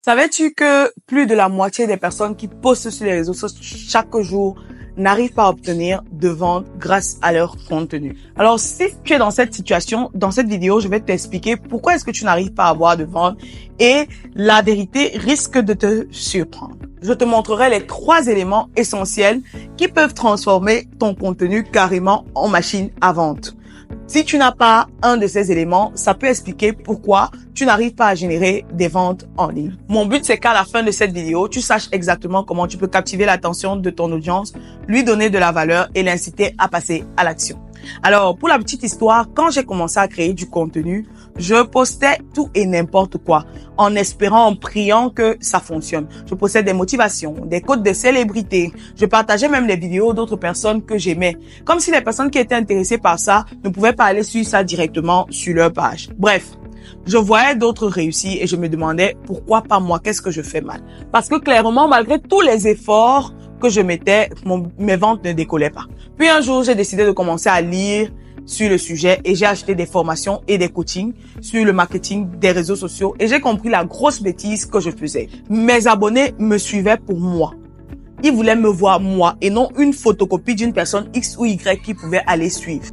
Savais-tu que plus de la moitié des personnes qui postent sur les réseaux sociaux chaque jour n'arrivent pas à obtenir de ventes grâce à leur contenu? Alors, si tu es dans cette situation, dans cette vidéo, je vais t'expliquer pourquoi est-ce que tu n'arrives pas à avoir de ventes et la vérité risque de te surprendre. Je te montrerai les 3 éléments essentiels qui peuvent transformer ton contenu carrément en machine à vente. Si tu n'as pas un de ces éléments, ça peut expliquer pourquoi tu n'arrives pas à générer des ventes en ligne. Mon but, c'est qu'à la fin de cette vidéo, tu saches exactement comment tu peux captiver l'attention de ton audience, lui donner de la valeur et l'inciter à passer à l'action. Alors, pour la petite histoire, quand j'ai commencé à créer du contenu, je postais tout et n'importe quoi, en espérant, en priant que ça fonctionne. Je postais des motivations, des quotes de célébrités. Je partageais même les vidéos d'autres personnes que j'aimais. Comme si les personnes qui étaient intéressées par ça ne pouvaient pas aller suivre ça directement sur leur page. Bref, je voyais d'autres réussir et je me demandais pourquoi pas moi, qu'est-ce que je fais mal? Parce que clairement, malgré tous les efforts que je mettais, mes ventes ne décollaient pas. Puis un jour, j'ai décidé de commencer à lire sur le sujet et j'ai acheté des formations et des coachings sur le marketing des réseaux sociaux et j'ai compris la grosse bêtise que je faisais. Mes abonnés me suivaient pour moi. Ils voulaient me voir moi et non une photocopie d'une personne X ou Y qui pouvait aller suivre.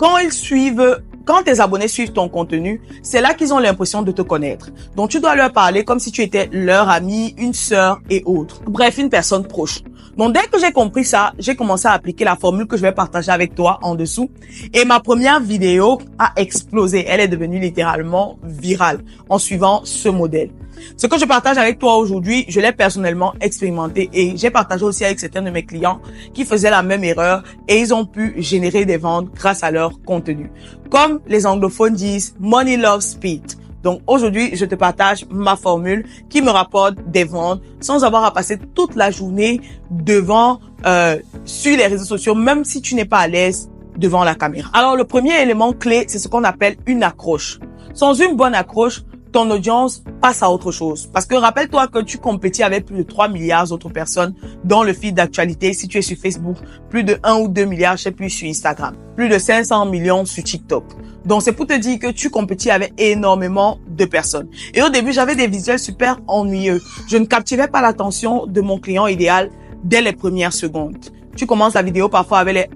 Quand tes abonnés suivent ton contenu, c'est là qu'ils ont l'impression de te connaître. Donc, tu dois leur parler comme si tu étais leur ami, une sœur et autres. Bref, une personne proche. Donc, dès que j'ai compris ça, j'ai commencé à appliquer la formule que je vais partager avec toi en dessous. Et ma première vidéo a explosé. Elle est devenue littéralement virale en suivant ce modèle. Ce que je partage avec toi aujourd'hui, je l'ai personnellement expérimenté et j'ai partagé aussi avec certains de mes clients qui faisaient la même erreur et ils ont pu générer des ventes grâce à leur contenu. Comme les anglophones disent, money loves speed. Donc aujourd'hui, je te partage ma formule qui me rapporte des ventes sans avoir à passer toute la journée devant sur les réseaux sociaux, même si tu n'es pas à l'aise devant la caméra. Alors le premier élément clé, c'est ce qu'on appelle une accroche. Sans une bonne accroche, ton audience passe à autre chose. Parce que rappelle-toi que tu compétis avec plus de 3 milliards d'autres personnes dans le feed d'actualité. Si tu es sur Facebook, plus de 1 ou 2 milliards, je sais plus, sur Instagram. Plus de 500 millions sur TikTok. Donc, c'est pour te dire que tu compétis avec énormément de personnes. Et au début, j'avais des visuels super ennuyeux. Je ne captivais pas l'attention de mon client idéal dès les premières secondes. Tu commences la vidéo parfois avec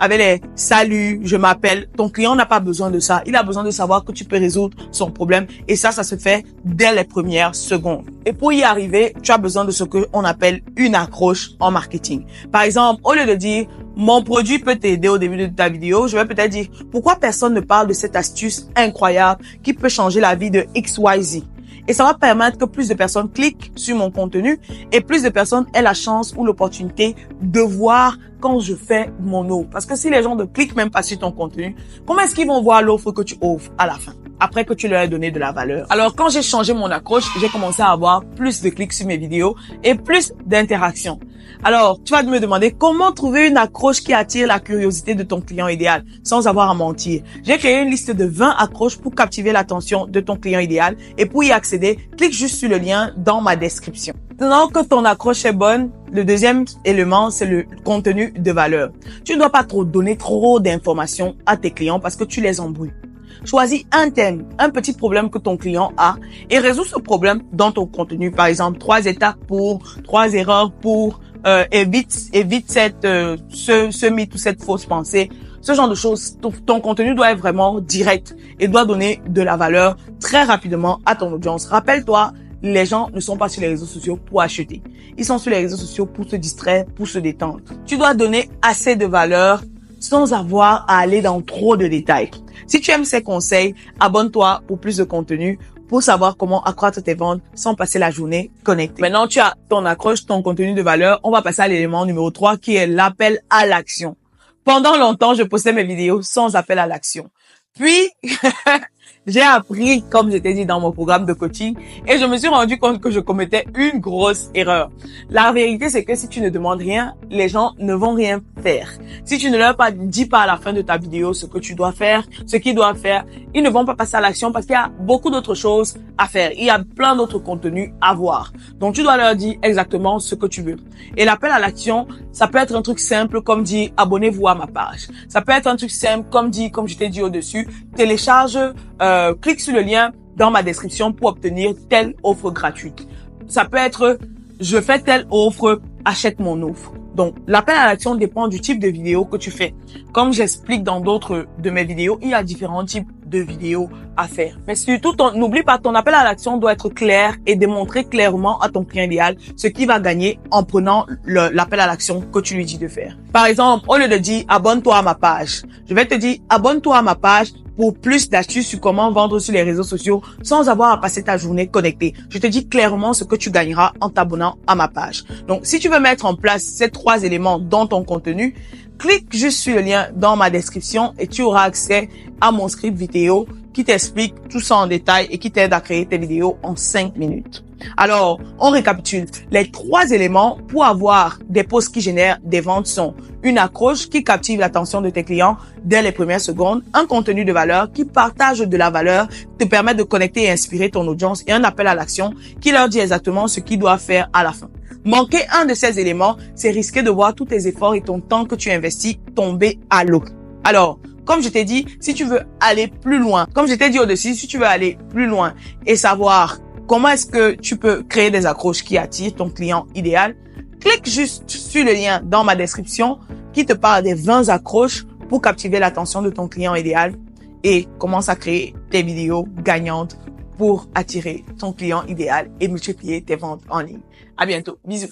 les salut, je m'appelle. Ton client n'a pas besoin de ça. Il a besoin de savoir que tu peux résoudre son problème. Et ça se fait dès les premières secondes. Et pour y arriver, tu as besoin de ce qu'on appelle une accroche en marketing. Par exemple, au lieu de dire mon produit peut t'aider au début de ta vidéo, je vais peut-être dire pourquoi personne ne parle de cette astuce incroyable qui peut changer la vie de XYZ. Et ça va permettre que plus de personnes cliquent sur mon contenu et plus de personnes aient la chance ou l'opportunité de voir quand je fais mon offre. Parce que si les gens ne cliquent même pas sur ton contenu, comment est-ce qu'ils vont voir l'offre que tu offres à la fin, après que tu leur aies donné de la valeur? Alors, quand j'ai changé mon accroche, j'ai commencé à avoir plus de clics sur mes vidéos et plus d'interactions. Alors, tu vas me demander comment trouver une accroche qui attire la curiosité de ton client idéal sans avoir à mentir. J'ai créé une liste de 20 accroches pour captiver l'attention de ton client idéal et pour y accéder, clique juste sur le lien dans ma description. Maintenant que ton accroche est bonne, le deuxième élément, c'est le contenu de valeur. Tu ne dois pas donner trop d'informations à tes clients parce que tu les embrouilles. Choisis un thème, un petit problème que ton client a et résous ce problème dans ton contenu. Par exemple, 3 étapes pour, 3 erreurs pour, évite ce mythe ou cette fausse pensée. Ce genre de choses, ton contenu doit être vraiment direct et doit donner de la valeur très rapidement à ton audience. Rappelle-toi, les gens ne sont pas sur les réseaux sociaux pour acheter. Ils sont sur les réseaux sociaux pour se distraire, pour se détendre. Tu dois donner assez de valeur sans avoir à aller dans trop de détails. Si tu aimes ces conseils, abonne-toi pour plus de contenu pour savoir comment accroître tes ventes sans passer la journée connectée. Maintenant, tu as ton accroche, ton contenu de valeur. On va passer à l'élément numéro 3 qui est l'appel à l'action. Pendant longtemps, je postais mes vidéos sans appel à l'action. Puis, j'ai appris, comme je t'ai dit dans mon programme de coaching, et je me suis rendu compte que je commettais une grosse erreur. La vérité, c'est que si tu ne demandes rien, les gens ne vont rien faire. Si tu ne leur dis pas à la fin de ta vidéo ce que tu dois faire, ce qu'ils doivent faire, ils ne vont pas passer à l'action parce qu'il y a beaucoup d'autres choses à faire. Il y a plein d'autres contenus à voir. Donc, tu dois leur dire exactement ce que tu veux. Et l'appel à l'action, ça peut être un truc simple comme dire abonnez-vous à ma page. Ça peut être un truc simple comme je t'ai dit au-dessus, télécharge clique sur le lien dans ma description pour obtenir telle offre gratuite. ça peut être je fais telle offre, achète mon offre. Donc, l'appel à l'action dépend du type de vidéo que tu fais. Comme j'explique dans d'autres de mes vidéos, il y a différents types de vidéos à faire. Mais surtout, n'oublie pas, ton appel à l'action doit être clair et démontrer clairement à ton client idéal ce qu'il va gagner en prenant l'appel à l'action que tu lui dis de faire. Par exemple, au lieu de dire abonne-toi à ma page, je vais te dire abonne-toi à ma page pour plus d'astuces sur comment vendre sur les réseaux sociaux sans avoir à passer ta journée connectée. Je te dis clairement ce que tu gagneras en t'abonnant à ma page. Donc, si tu veux mettre en place ces 3 éléments dans ton contenu, clique juste sur le lien dans ma description et tu auras accès à mon script vidéo qui t'explique tout ça en détail et qui t'aide à créer tes vidéos en 5 minutes. Alors, on récapitule. Les 3 éléments pour avoir des posts qui génèrent des ventes sont une accroche qui captive l'attention de tes clients dès les premières secondes, un contenu de valeur qui partage de la valeur, te permet de connecter et inspirer ton audience et un appel à l'action qui leur dit exactement ce qu'ils doivent faire à la fin. Manquer un de ces éléments, c'est risquer de voir tous tes efforts et ton temps que tu investis tomber à l'eau. Alors, comme je t'ai dit, si tu veux aller plus loin, comme je t'ai dit au-dessus, si tu veux aller plus loin et savoir comment est-ce que tu peux créer des accroches qui attirent ton client idéal, clique juste sur le lien dans ma description qui te parle des 20 accroches pour captiver l'attention de ton client idéal et commence à créer tes vidéos gagnantes pour attirer ton client idéal et multiplier tes ventes en ligne. À bientôt. Bisous.